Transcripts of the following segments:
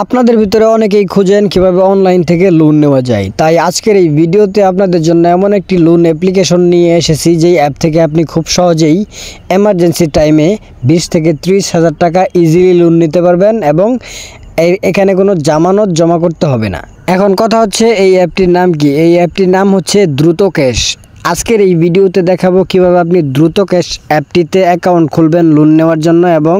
আপনাদের ভিতরে অনেকেই খুঁজেন কিভাবে অনলাইন থেকে লোন নেওয়া যায়, তাই আজকের এই ভিডিওতে আপনাদের জন্য এমন একটি লোন অ্যাপ্লিকেশন নিয়ে এসেছি যেই অ্যাপ থেকে আপনি খুব সহজেই এমার্জেন্সি টাইমে 20 থেকে 30 হাজার টাকা ইজিলি লোন নিতে পারবেন এবং এখানে কোনো জামানত জমা করতে হবে না। এখন কথা হচ্ছে এই অ্যাপটির নাম কি? এই অ্যাপটির নাম হচ্ছে দ্রুত ক্যাশ। আজকের এই ভিডিওতে দেখাবো কিভাবে আপনি দ্রুত ক্যাশ অ্যাপটিতে অ্যাকাউন্ট খুলবেন লোন নেওয়ার জন্য এবং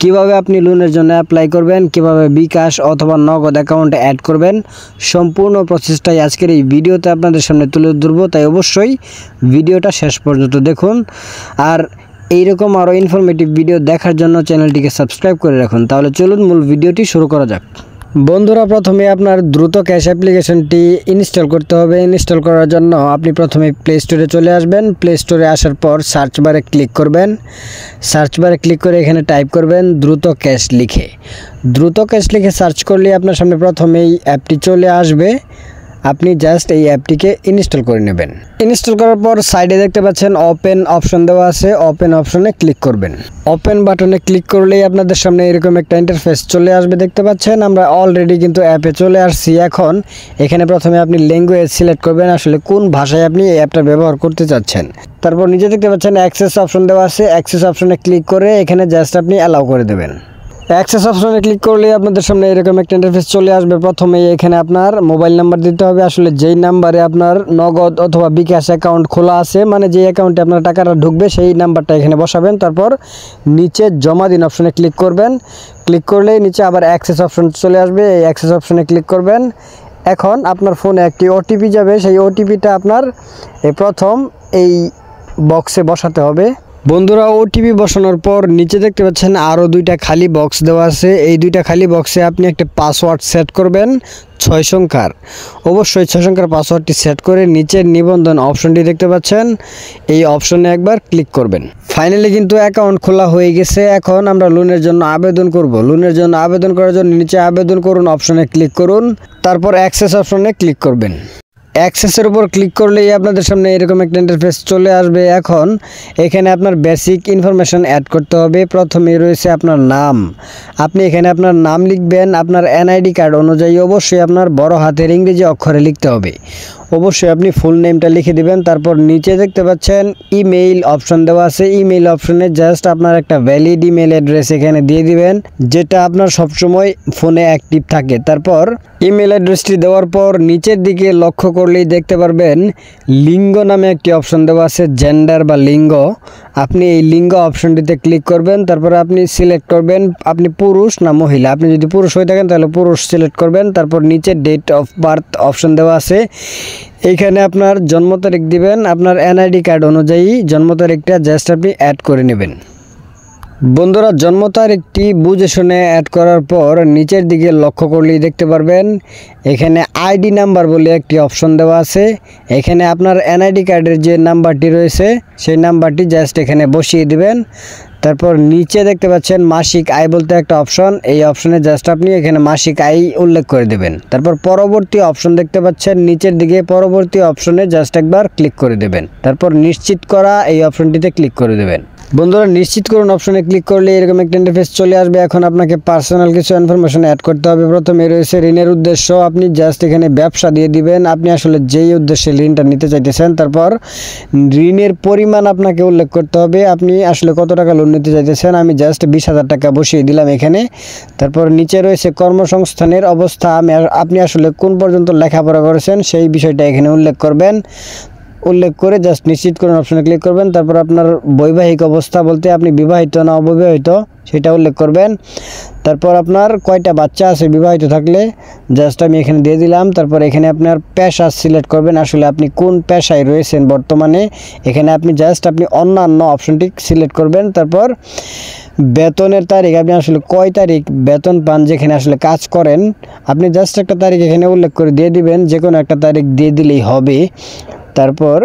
কিভাবে আপনি লোনের জন্য অ্যাপ্লাই করবেন, কিভাবে বিকাশ অথবা নগদ অ্যাকাউন্টে অ্যাড করবেন। সম্পূর্ণ প্রসেসটাই আজকের এই ভিডিওতে আপনাদের সামনে তুলে ধরবো, তাই অবশ্যই ভিডিওটা শেষ পর্যন্ত দেখুন। আর এইরকম আরও ইনফরমেটিভ ভিডিও দেখার জন্য চ্যানেলটিকে সাবস্ক্রাইব করে রাখুন। তাহলে চলুন মূল ভিডিওটি শুরু করা যাক। বন্ধুরা, প্রথমে আপনার দ্রুত ক্যাশ অ্যাপ্লিকেশনটি ইনস্টল করতে হবে। ইনস্টল করার জন্য আপনি প্রথমে প্লে স্টোরে চলে আসবেন। প্লে স্টোরে আসার পর সার্চ বারে ক্লিক করবেন। সার্চ বারে ক্লিক করে এখানে টাইপ করবেন দ্রুত ক্যাশ লিখে। দ্রুত ক্যাশ লিখে সার্চ করলে আপনার সামনে প্রথমেই অ্যাপটি চলে আসবে। আপনি জাস্ট এই অ্যাপটিকে ইনস্টল করে নেবেন। ইনস্টল করার পর সাইডে দেখতে পাচ্ছেন ওপেন অপশন দেওয়া আছে, ওপেন অপশনে ক্লিক করবেন। ওপেন বাটনে ক্লিক করলেই আপনাদের সামনে এরকম একটা ইন্টারফেস চলে আসবে। দেখতে পাচ্ছেন আমরা অলরেডি কিন্তু অ্যাপে চলে আসছি। এখন এখানে প্রথমে আপনি ল্যাঙ্গুয়েজ সিলেক্ট করবেন, আসলে কোন ভাষায় আপনি এই অ্যাপটা ব্যবহার করতে চাচ্ছেন। তারপর নিচে দেখতে পাচ্ছেন অ্যাক্সেস অপশন দেওয়া আছে, অ্যাক্সেস অপশনে ক্লিক করে এখানে জাস্ট আপনি অ্যালাউ করে দেবেন। অ্যাক্সেস অপশনে ক্লিক করলে আপনাদের সামনে এরকম একটা ইন্টারফেস চলে আসবে। প্রথমেই এখানে আপনার মোবাইল নাম্বার দিতে হবে, আসলে যেই নাম্বারে আপনার নগদ অথবা বিকাশ অ্যাকাউন্ট খোলা আছে, মানে যে অ্যাকাউন্টে আপনার টাকাটা ঢুকবে সেই নাম্বারটা এখানে বসাবেন। তারপর নিচে জমা দিন অপশনে ক্লিক করবেন। ক্লিক করলেই নিচে আবার অ্যাক্সেস অপশন চলে আসবে, এই অ্যাক্সেস অপশনে ক্লিক করবেন। এখন আপনার ফোনে একটি ওটিপি যাবে, সেই ওটিপিটা আপনার প্রথম এই বক্সে বসাতে হবে। বন্ধুরা, ওটিপি বসানোর পর নিচে দেখতে পাচ্ছেন আরও দুইটা খালি বক্স দেওয়া আছে। এই দুইটা খালি বক্সে আপনি একটা পাসওয়ার্ড সেট করবেন 6 সংখ্যার। অবশ্যই 6 সংখ্যার পাসওয়ার্ডটি সেট করে নিচের নিবন্ধন অপশনটি দেখতে পাচ্ছেন, এই অপশনে একবার ক্লিক করবেন। ফাইনালি কিন্তু অ্যাকাউন্ট খোলা হয়ে গেছে। এখন আমরা লোনের জন্য আবেদন করব। লোনের জন্য আবেদন করার জন্য নিচে আবেদন করুন অপশনে ক্লিক করুন, তারপর অ্যাক্সেস অপশনে ক্লিক করবেন। অ্যাক্সেসের উপর ক্লিক করলেই আপনাদের সামনে এরকম একটা ইন্টারফেস চলে আসবে। এখন এখানে আপনার বেসিক ইনফরমেশন অ্যাড করতে হবে। প্রথমেই রয়েছে আপনার নাম। আপনি এখানে আপনার নাম লিখবেন। আপনার এনআইডি কার্ড অনুযায়ী অবশ্যই আপনার বড় হাতের ইংরেজি অক্ষরে লিখতে হবে। অবশ্যই আপনি ফুল নেমটা লিখে দিবেন। তারপর নিচে দেখতে পাচ্ছেন ইমেইল অপশন দেওয়া আছে। ইমেইল অপশনে জাস্ট আপনার একটা ভ্যালিড ইমেইল অ্যাড্রেস এখানে দিয়ে দিবেন, যেটা আপনার সবসময় ফোনে অ্যাক্টিভ থাকে। তারপর ইমেল অ্যাড্রেসটি দেওয়ার পর নিচের দিকে লক্ষ্য করলেই দেখতে পারবেন লিঙ্গ নামে একটি অপশন দেওয়া আছে, জেন্ডার বা লিঙ্গ। আপনি এই লিঙ্গ অপশনটিতে ক্লিক করবেন। তারপরে আপনি সিলেক্ট করবেন আপনি পুরুষ না মহিলা। আপনি যদি পুরুষ হয়ে থাকেন তাহলে পুরুষ সিলেক্ট করবেন। তারপর নিচে ডেট অফ বার্থ অপশন দেওয়া আছে, এইখানে আপনার জন্ম তারিখ দিবেন। আপনার এনআইডি কার্ড অনুযায়ী জন্ম তারিখটা জাস্ট আপনি অ্যাড করে নেবেন। বন্ধুরা, জন্ম তারিখটি বুঝে শুনে অ্যাড করার পর নিচের দিকে লক্ষ্য করলেই দেখতে পারবেন এখানে আইডি নাম্বার বলে একটি অপশন দেওয়া আছে। এখানে আপনার এনআইডি কার্ডের যে নাম্বারটি রয়েছে সেই নাম্বারটি জাস্ট এখানে বসিয়ে দিবেন। তারপর নিচে দেখতে পাচ্ছেন মাসিক আয় বলতে একটা অপশন, এই অপশনে জাস্ট আপনি এখানে মাসিক আয় উল্লেখ করে দেবেন। তারপর পরবর্তী অপশন দেখতে পাচ্ছেন নিচের দিকে, পরবর্তী অপশনে জাস্ট একবার ক্লিক করে দেবেন। তারপর নিশ্চিত করা এই অপশনটিতে ক্লিক করে দেবেন। বন্ধুরা, নিশ্চিত করুন অপশনে ক্লিক করলে এরকম একটা ইন্টারফেস চলে আসবে। এখন আপনাকে পার্সোনাল কিছু ইনফরমেশন অ্যাড করতে হবে। প্রথমে রয়েছে ঋণের উদ্দেশ্য, আপনি জাস্ট এখানে ব্যবসা দিয়ে দিবেন, আপনি আসলে যেই উদ্দেশ্যে ঋণটা নিতে চাইতেছেন। তারপর ঋণের পরিমাণ আপনাকে উল্লেখ করতে হবে, আপনি আসলে কত টাকা লোন নিতে চাইতেছেন। আমি জাস্ট 20,000 টাকা বসিয়ে দিলাম এখানে। তারপর নিচে রয়েছে কর্মসংস্থানের অবস্থা, আপনি আসলে কোন পর্যন্ত লেখাপড়া করেছেন সেই বিষয়টা এখানে উল্লেখ করবেন। উল্লেখ করে জাস্ট নিশ্চিত করুন অপশনে ক্লিক করবেন। তারপর আপনার বৈবাহিক অবস্থা বলতে আপনি বিবাহিত না অবিবাহিত সেটা উল্লেখ করবেন। তারপর আপনার কয়টা বাচ্চা আছে বিবাহিত থাকলে জাস্ট আমি এখানে দিয়ে দিলাম। তারপর এখানে আপনার পেশা সিলেক্ট করবেন, আসলে আপনি কোন পেশায় রয়েছেন বর্তমানে। এখানে আপনি জাস্ট আপনি অন্যান্য অপশনটি সিলেক্ট করবেন। তারপর বেতনের তারিখ, আপনি আসলে কয় তারিখ বেতন পান যেখানে আসলে কাজ করেন, আপনি জাস্ট একটা তারিখ এখানে উল্লেখ করে দিয়ে দিবেন, যে কোনো একটা তারিখ দিয়ে দিলেই হবে। তারপর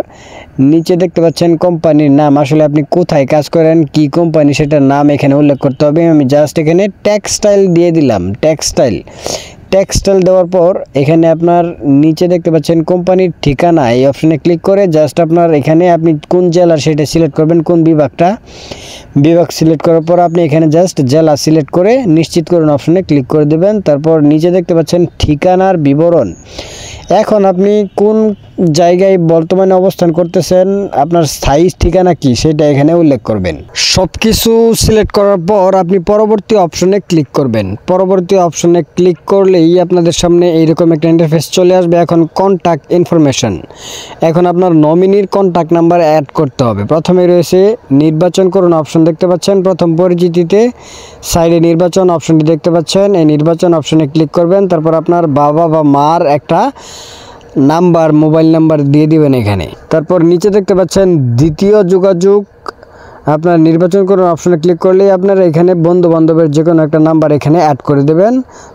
নিচে দেখতে পাচ্ছেন কোম্পানির নাম, আসলে আপনি কোথায় কাজ করেন, কি কোম্পানি সেটার নাম এখানে উল্লেখ করতে হবে। আমি জাস্ট এখানে টেক্সটাইল দিয়ে দিলাম, টেক্সটাইল। টেক্সটাইল দেওয়ার পর এখানে আপনার নিচে দেখতে পাচ্ছেন কোম্পানির ঠিকানা, এই অপশনে ক্লিক করে জাস্ট আপনার এখানে আপনি কোন জেলার সেটা সিলেক্ট করবেন, কোন বিভাগ সিলেক্ট করার পর আপনি এখানে জাস্ট জেলা সিলেক্ট করে নিশ্চিত করুন অপশনে ক্লিক করে দেবেন। তারপর নিচে দেখতে পাচ্ছেন ঠিকানার বিবরণ। এখন আপনি কোন জায়গায় বর্তমানে অবস্থান করতেছেন, আপনার স্থায়ী ঠিকানা কি সেটা এখানে উল্লেখ করবেন। সব কিছু সিলেক্ট করার পর আপনি পরবর্তী অপশনে ক্লিক করবেন। পরবর্তী অপশনে ক্লিক করলেই আপনাদের সামনে এইরকম একটা ইন্টারফেস চলে আসবে। এখন কন্ট্যাক্ট ইনফরমেশন, এখন আপনার নমিনির কন্ট্যাক্ট নাম্বার অ্যাড করতে হবে। প্রথমে রয়েছে নির্বাচন করুন অপশন দেখতে পাচ্ছেন, প্রথম পরিচিতিতে সাইডে নির্বাচন অপশনটি দেখতে পাচ্ছেন, এই নির্বাচন অপশনে ক্লিক করবেন। তারপর আপনার বাবা বা মার একটা নাম্বার, মোবাইল নাম্বার দিয়ে দিবেন এখানে। তারপর নিচে দেখতে পাচ্ছেন দ্বিতীয় যোগাযোগ, আপনার নির্বাচন করুন অপশনে ক্লিক করলেই আপনার এখানে বন্ধু বান্ধবের যে কোনো একটা নাম্বার এখানে অ্যাড করে দেবেন।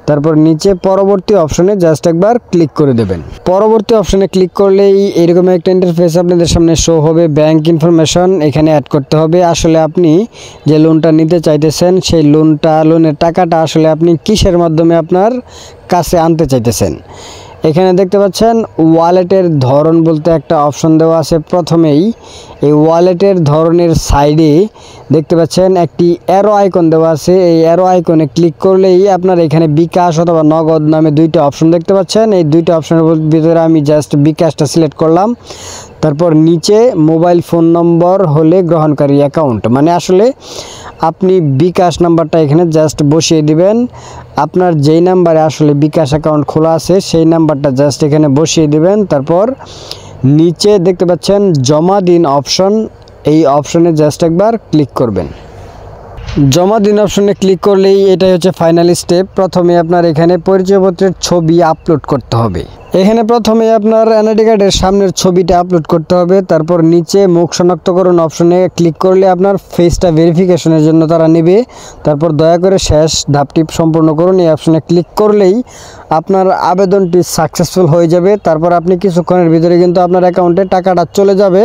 তারপর নিচে পরবর্তী অপশনে জাস্ট একবার ক্লিক করে দেবেন। পরবর্তী অপশনে ক্লিক করলেই এরকম একটা ইন্টারফেস আপনাদের সামনে শো হবে। ব্যাংক ইনফরমেশন এখানে অ্যাড করতে হবে। আসলে আপনি যে লোনটা নিতে চাইতেছেন সেই লোনের টাকাটা আসলে আপনি কিসের মাধ্যমে আপনার কাছে আনতে চাইতেছেন। এখানে দেখতে পাচ্ছেন ওয়ালেটের ধরন বলতে একটা অপশন দেওয়া আছে। প্রথমেই এই ওয়ালেটের ধরনের সাইডে দেখতে পাচ্ছেন একটি অ্যারো আইকন দেওয়া আছে। এই অ্যারো আইকনে ক্লিক করলেই আপনার এখানে বিকাশ অথবা নগদ নামে দুইটা অপশন দেখতে পাচ্ছেন। এই দুইটা অপশনের ভিতরে আমি জাস্ট বিকাশটা সিলেক্ট করলাম। তারপর নিচে মোবাইল ফোন নম্বর হলে গ্রহণকারী অ্যাকাউন্ট, মানে আসলে আপনি বিকাশ নাম্বারটা এখানে জাস্ট বসিয়ে দিবেন। আপনার যেই নাম্বারে আসলে বিকাশ অ্যাকাউন্ট খোলা আছে সেই নাম্বারটা জাস্ট এখানে বসিয়ে দিবেন। তারপর নিচে দেখতে পাচ্ছেন জমা দিন অপশন, এই অপশনে জাস্ট একবার ক্লিক করবেন। জমা দিন অপশনে ক্লিক করলেই এটাই হচ্ছে ফাইনাল স্টেপ। প্রথমে আপনার এখানে পরিচয়পত্রের ছবি আপলোড করতে হবে। এখানে প্রথমে আপনার এনআইডি কার্ডের সামনের ছবিটা আপলোড করতে হবে। তারপর নিচে মুখ শনাক্তকরণ অপশনে ক্লিক করলে আপনার ফেসটা ভেরিফিকেশনের জন্য তারা নেবে। তারপর দয়া করে শেষ ধাপটি সম্পূর্ণ করুন, এই অপশনে ক্লিক করলেই আপনার আবেদনটি সাকসেসফুল হয়ে যাবে। তারপর আপনি কিছুক্ষণের ভিতরে কিন্তু আপনার অ্যাকাউন্টে টাকাটা চলে যাবে।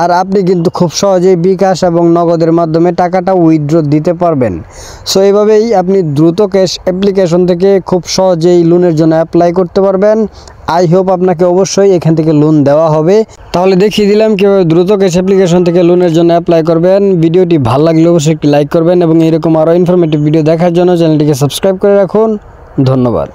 আর আপনি কিন্তু খুব সহজেই বিকাশ এবং নগদের মাধ্যমে টাকাটা উইথড্র দিতে পারবেন। সো এইভাবেই আপনি দ্রুত ক্যাশ অ্যাপ্লিকেশন থেকে খুব সহজেই লোনের জন্য অ্যাপ্লাই করতে পারবেন। আই হোপ আপনাকে অবশ্যই এখান থেকে লোন দেওয়া হবে। তাহলে দেখিয়ে দিলাম কীভাবে দ্রুত ক্যাশ অ্যাপ্লিকেশন থেকে লোনের জন্য অ্যাপ্লাই করবেন। ভিডিওটি ভালো লাগলে অবশ্যই একটি লাইক করবেন এবং এরকম আরও ইনফরমেটিভ ভিডিও দেখার জন্য চ্যানেলটিকে সাবস্ক্রাইব করে রাখুন। ধন্যবাদ।